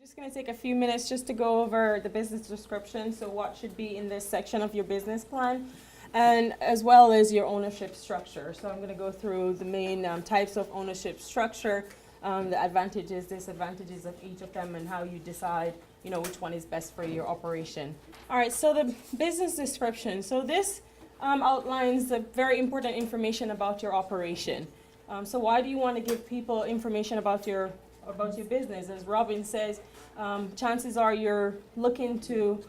Just going to take a few minutes just to go over the business description, so what should be in this section of your business plan, and as well as your ownership structure. So I'm going to go through the main types of ownership structure, the advantages, disadvantages of each of them, and how you decide, which one is best for your operation. All right, so the business description. So this outlines the very important information about your operation. So why do you want to give people information about your business? As Robin says, chances are you're looking to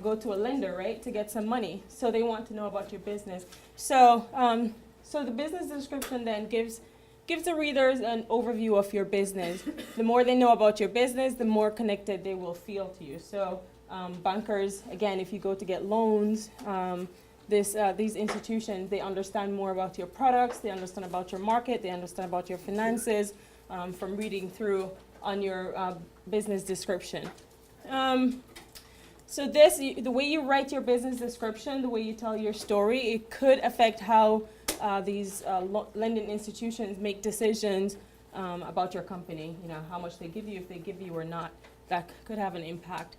go to a lender, right, to get some money. So they want to know about your business. So the business description then gives the readers an overview of your business. The more they know about your business, the more connected they will feel to you. So bankers, again, if you go to get loans, these institutions, they understand more about your products, they understand about your market, they understand about your finances, from reading through on your business description. So the way you write your business description, the way you tell your story, it could affect how these lending institutions make decisions about your company. How much they give you, if they give you or not. That could have an impact.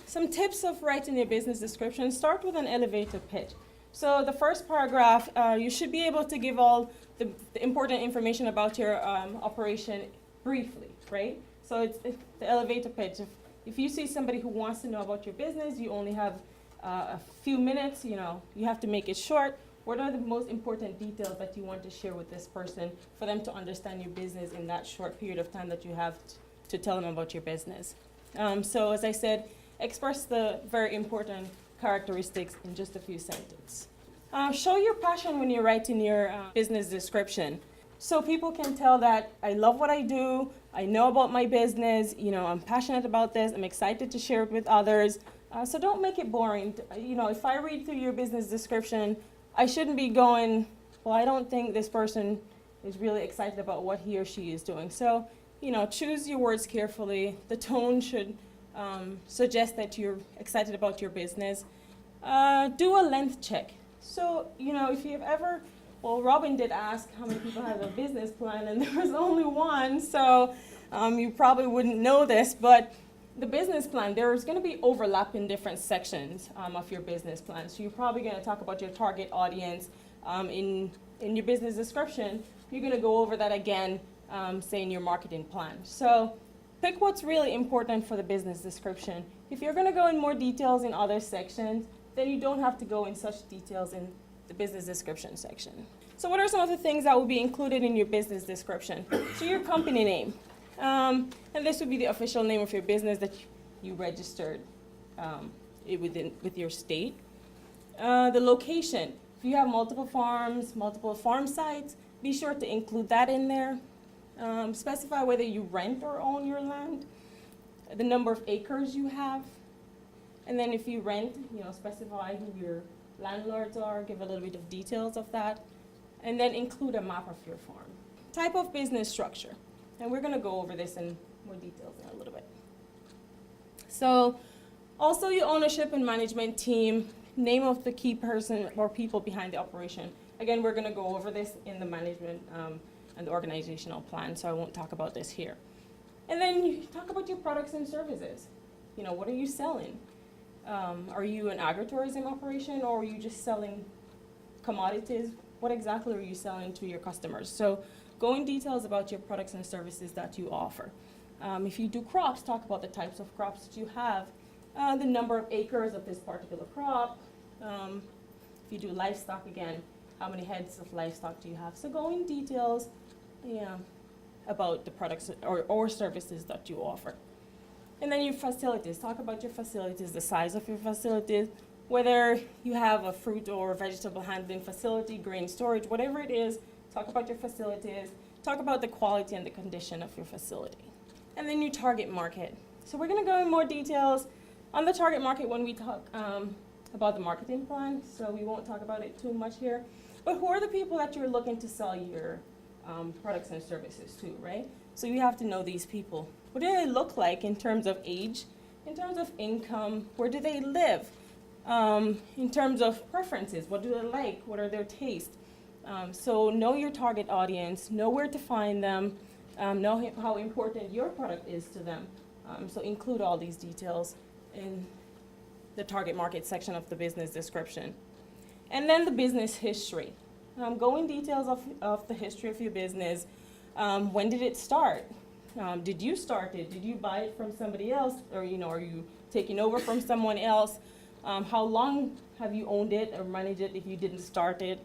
Some tips of writing your business description. Start with an elevator pitch. So the first paragraph, you should be able to give all the important information about your operation briefly, right? So it's the elevator pitch. If you see somebody who wants to know about your business, you only have a few minutes, you have to make it short. What are the most important details that you want to share with this person for them to understand your business in that short period of time that you have to tell them about your business? So as I said, express the very important characteristics in just a few sentences. Show your passion when you're writing your business description. So people can tell that I love what I do, I know about my business, I'm passionate about this, I'm excited to share it with others. So don't make it boring. If I read through your business description, I shouldn't be going, well, I don't think this person is really excited about what he or she is doing. So, choose your words carefully. The tone should suggest that you're excited about your business. Do a length check. So, if you've ever, Robin did ask how many people have a business plan, and there was only one, so you probably wouldn't know this, but the business plan, there's going to be overlap in different sections of your business plan. So you're probably going to talk about your target audience in your business description. You're going to go over that again, say in your marketing plan. So pick what's really important for the business description. If you're going to go in more details in other sections, then you don't have to go in such details in the business description section. So what are some of the things that will be included in your business description? So your company name. And this would be the official name of your business that you registered with your state. The location. If you have multiple farm sites, be sure to include that in there. Specify whether you rent or own your land. The number of acres you have. And then if you rent, specify who your landlords are, give a little bit of details of that. And then include a map of your farm. Type of business structure. And we're going to go over this in more details in a little bit. So also your ownership and management team, name of the key person or people behind the operation. Again, we're going to go over this in the management and the organizational plan, so I won't talk about this here. And then you talk about your products and services. What are you selling? Are you an agritourism operation, or are you just selling commodities? What exactly are you selling to your customers? So go in details about your products and services that you offer. If you do crops, talk about the types of crops that you have, the number of acres of this particular crop. If you do livestock, again, how many heads of livestock do you have? So go in details about the products or services that you offer. And then your facilities. Talk about your facilities, the size of your facilities, whether you have a fruit or vegetable handling facility, grain storage, whatever it is. Talk about your facilities. Talk about the quality and the condition of your facility. And then your target market. So we're going to go in more details on the target market when we talk about the marketing plan. So we won't talk about it too much here. But who are the people that you're looking to sell your products and services to, right? So you have to know these people. What do they look like in terms of age, in terms of income, where do they live, in terms of preferences, what do they like, what are their tastes? So know your target audience, know where to find them, know how important your product is to them. So include all these details in the target market section of the business description. And then the business history. Go in details of the history of your business. When did it start? Did you start it? Did you buy it from somebody else? Or, are you taking over from someone else? How long have you owned it or managed it if you didn't start it?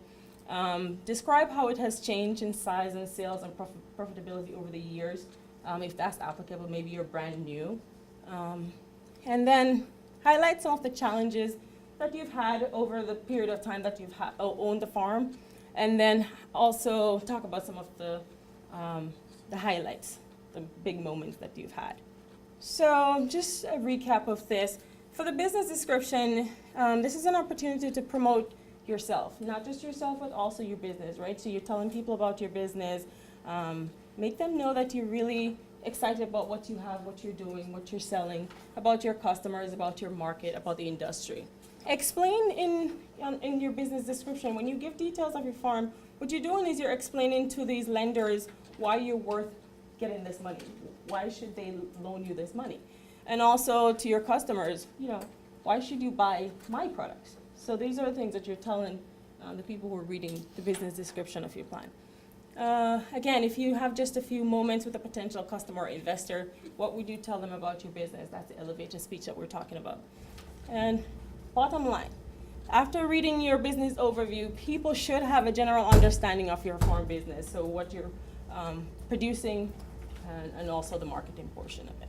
Describe how it has changed in size and sales and profitability over the years. If that's applicable, maybe you're brand new. And then highlight some of the challenges that you've had over the period of time that you've owned the farm. And then also talk about some of the highlights, the big moments that you've had. So just a recap of this. For the business description, this is an opportunity to promote yourself, not just yourself, but also your business, right? So you're telling people about your business. Make them know that you're really excited about what you have, what you're doing, what you're selling, about your customers, about your market, about the industry. Explain in your business description, when you give details of your farm, what you're doing is you're explaining to these lenders why you're worth getting this money. Why should they loan you this money? And also to your customers, why should you buy my products? So these are the things that you're telling the people who are reading the business description of your plan. Again, if you have just a few moments with a potential customer or investor, what would you tell them about your business? That's the elevator speech that we're talking about. And bottom line, after reading your business overview, people should have a general understanding of your farm business, so what you're producing and also the marketing portion of it.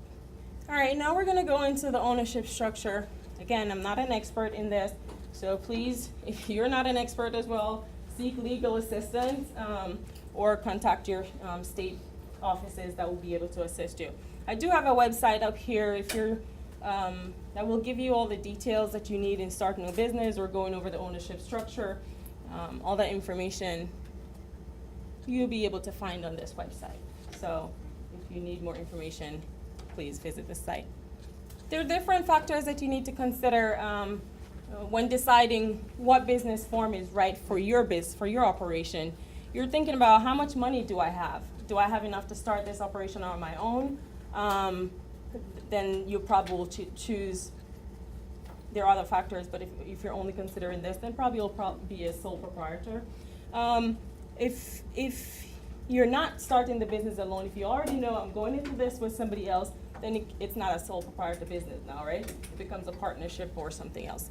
All right, now we're going to go into the ownership structure. Again, I'm not an expert in this, so please, if you're not an expert as well, seek legal assistance or contact your state offices that will be able to assist you. I do have a website up here if you're that will give you all the details that you need in starting a business or going over the ownership structure. All that information you'll be able to find on this website. So if you need more information, please visit the site. There are different factors that you need to consider when deciding what business form is right for your for your operation. You're thinking about, how much money do I have? Do I have enough to start this operation on my own? Then you probably will choose. There are other factors, but if you're only considering this, then probably you'll be a sole proprietor. If you're not starting the business alone, if you already know I'm going into this with somebody else, then it's not a sole proprietor business now, right? It becomes a partnership or something else.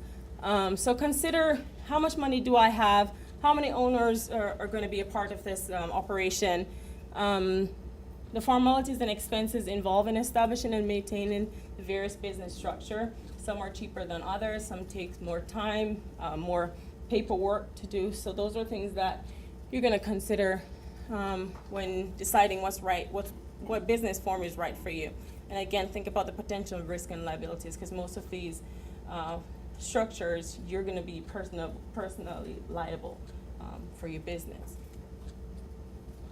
So consider, how much money do I have? How many owners are going to be a part of this operation? The formalities and expenses involved in establishing and maintaining the various business structure. Some are cheaper than others, some takes more time, more paperwork to do. So those are things that you're going to consider when deciding what's right, what business form is right for you. And again, think about the potential risk and liabilities, because most of these structures, you're going to be personally liable for your business.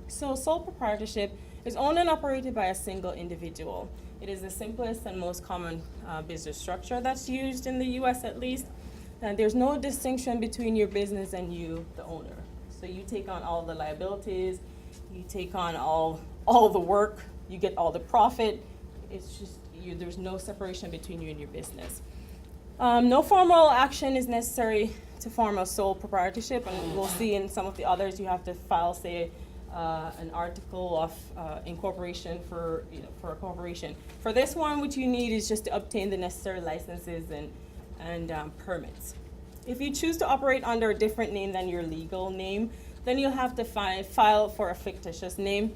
So sole proprietorship is owned and operated by a single individual. It is the simplest and most common business structure that's used in the US at least. And there's no distinction between your business and you, the owner. So you take on all the liabilities, you take on all the work, you get all the profit. It's just, there's no separation between you and your business. No formal action is necessary to form a sole proprietorship, and we'll see in some of the others you have to file, say, an article of incorporation for a corporation. For this one, what you need is just to obtain the necessary licenses and permits. If you choose to operate under a different name than your legal name, then you'll have to file for a fictitious name,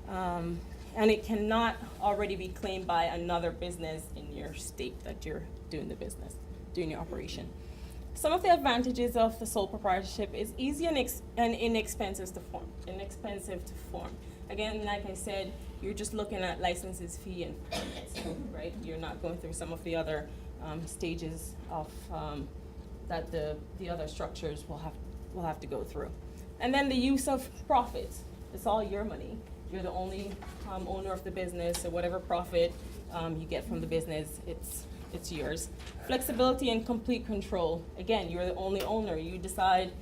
and it cannot already be claimed by another business in your state that you're doing your operation. Some of the advantages of the sole proprietorship is easy and inexpensive to form. Again, like I said, you're just looking at licenses, fee, and permits, right? You're not going through some of the other stages of that the other structures will have to go through. And then the use of profits. It's all your money. You're the only owner of the business, so whatever profit you get from the business, it's yours. Flexibility and complete control. Again, you're the only owner. You decide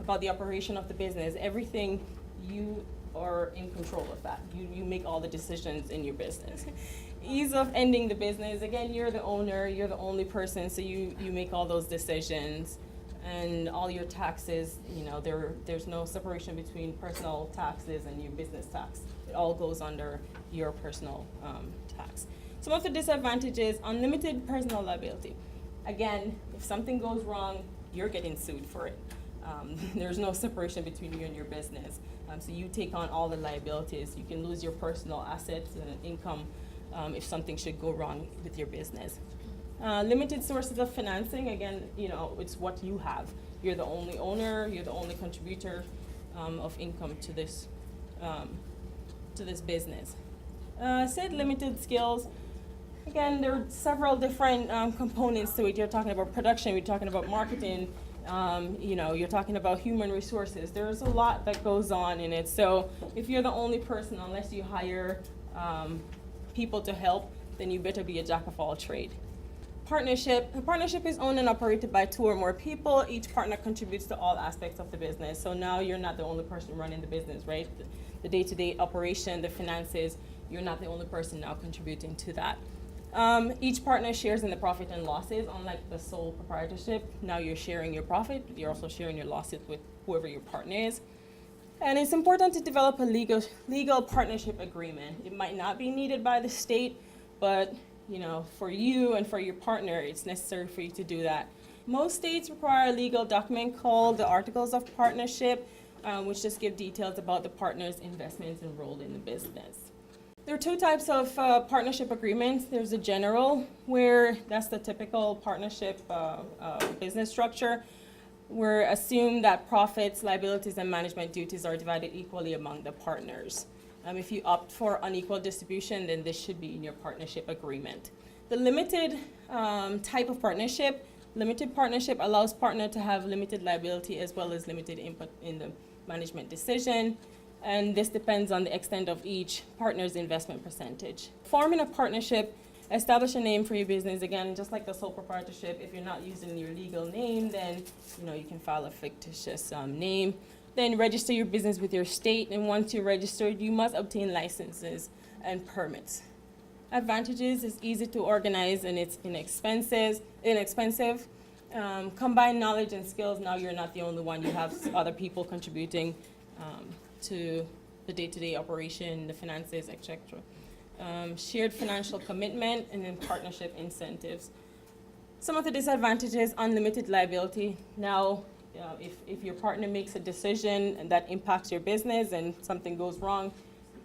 about the operation of the business. Everything, you are in control of that. You make all the decisions in your business. ease of ending the business. Again, you're the owner, you're the only person, so you make all those decisions. And all your taxes, there's no separation between personal taxes and your business tax. It all goes under your personal tax. Some of the disadvantages: unlimited personal liability. Again, if something goes wrong, you're getting sued for it. There's no separation between you and your business. So you take on all the liabilities. You can lose your personal assets and income if something should go wrong with your business. Limited sources of financing. Again, it's what you have. You're the only owner. You're the only contributor of income to this business. Said limited skills. Again, there are several different components to it. You're talking about production. You're talking about marketing. You're talking about human resources. There's a lot that goes on in it. So if you're the only person, unless you hire people to help, then you better be a jack of all trades. Partnership. A partnership is owned and operated by 2 or more people. Each partner contributes to all aspects of the business. So now you're not the only person running the business, right? The day-to-day operation, the finances, you're not the only person now contributing to that. Each partner shares in the profit and losses. Unlike the sole proprietorship, now you're sharing your profit, but you're also sharing your losses with whoever your partner is. And it's important to develop a legal partnership agreement. It might not be needed by the state, but for you and for your partner, it's necessary for you to do that. Most states require a legal document called the Articles of Partnership, which just give details about the partner's investments and role in the business. There are 2 types of partnership agreements. There's a general, where that's the typical partnership business structure, where assume that profits, liabilities, and management duties are divided equally among the partners. If you opt for unequal distribution, then this should be in your partnership agreement. The limited type of partnership, limited partnership allows partner to have limited liability as well as limited input in the management decision. And this depends on the extent of each partner's investment percentage. Forming a partnership, establish a name for your business. Again, just like the sole proprietorship, if you're not using your legal name, then you can file a fictitious name. Then register your business with your state, and once you're registered, you must obtain licenses and permits. Advantages: is easy to organize and it's inexpensive. Combine knowledge and skills. Now you're not the only one. You have other people contributing to the day-to-day operation, the finances, etc. Shared financial commitment, and then partnership incentives. Some of the disadvantages: unlimited liability. Now, if your partner makes a decision and that impacts your business and something goes wrong,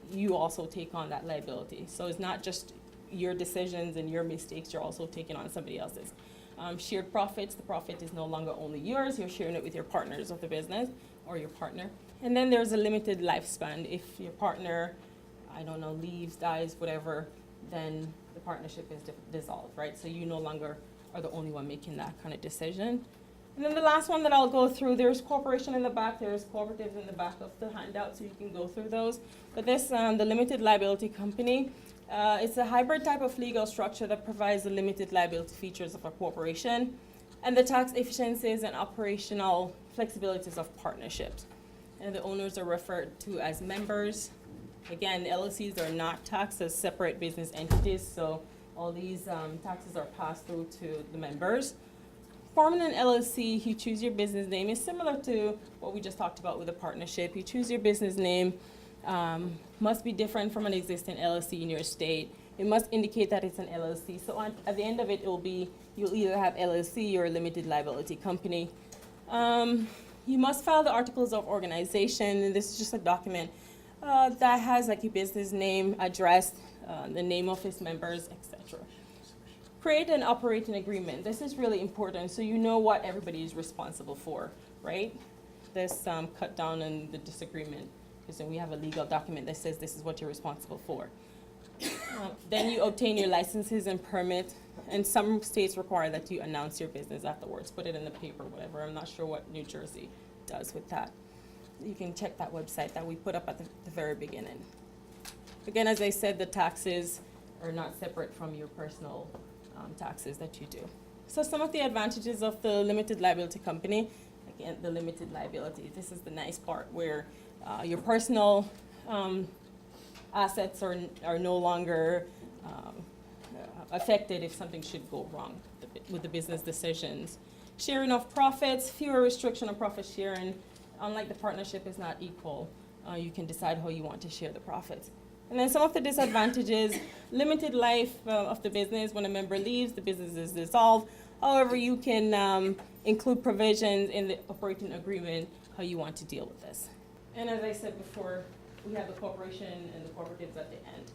you also take on that liability. So it's not just your decisions and your mistakes, you're also taking on somebody else's. Shared profits: the profit is no longer only yours, you're sharing it with your partners of the business or your partner. And then there's a limited lifespan. If your partner, leaves, dies, whatever, then the partnership is dissolved, right? So you no longer are the only one making that kind of decision. And then the last one that I'll go through, there's corporation in the back, there's cooperatives in the back of the handout, so you can go through those. But this, the limited liability company, it's a hybrid type of legal structure that provides the limited liability features of a corporation and the tax efficiencies and operational flexibilities of partnerships. And the owners are referred to as members. Again, LLCs are not taxed as separate business entities, so all these taxes are passed through to the members. Forming an LLC, you choose your business name. It's similar to what we just talked about with a partnership. You choose your business name, must be different from an existing LLC in your state. It must indicate that it's an LLC. So at the end of it, you'll either have LLC or a limited liability company. You must file the Articles of Organization, and this is just a document that has like your business name, address, the name of its members, etc. Create and operate an agreement. This is really important, so you know what everybody is responsible for, right? This cut down on the disagreement, because then we have a legal document that says this is what you're responsible for. Then you obtain your licenses and permits, and some states require that you announce your business afterwards, put it in the paper, whatever. I'm not sure what New Jersey does with that. You can check that website that we put up at the very beginning. Again, as I said, the taxes are not separate from your personal taxes that you do. So some of the advantages of the limited liability company: again, the limited liability. This is the nice part where your personal assets are no longer affected if something should go wrong with the business decisions. Sharing of profits, fewer restriction on profit sharing. Unlike the partnership is not equal, you can decide how you want to share the profits. And then some of the disadvantages, limited life of the business. When a member leaves, the business is dissolved. However, you can include provisions in the operating agreement how you want to deal with this. And as I said before, we have the corporation and the cooperatives at the end.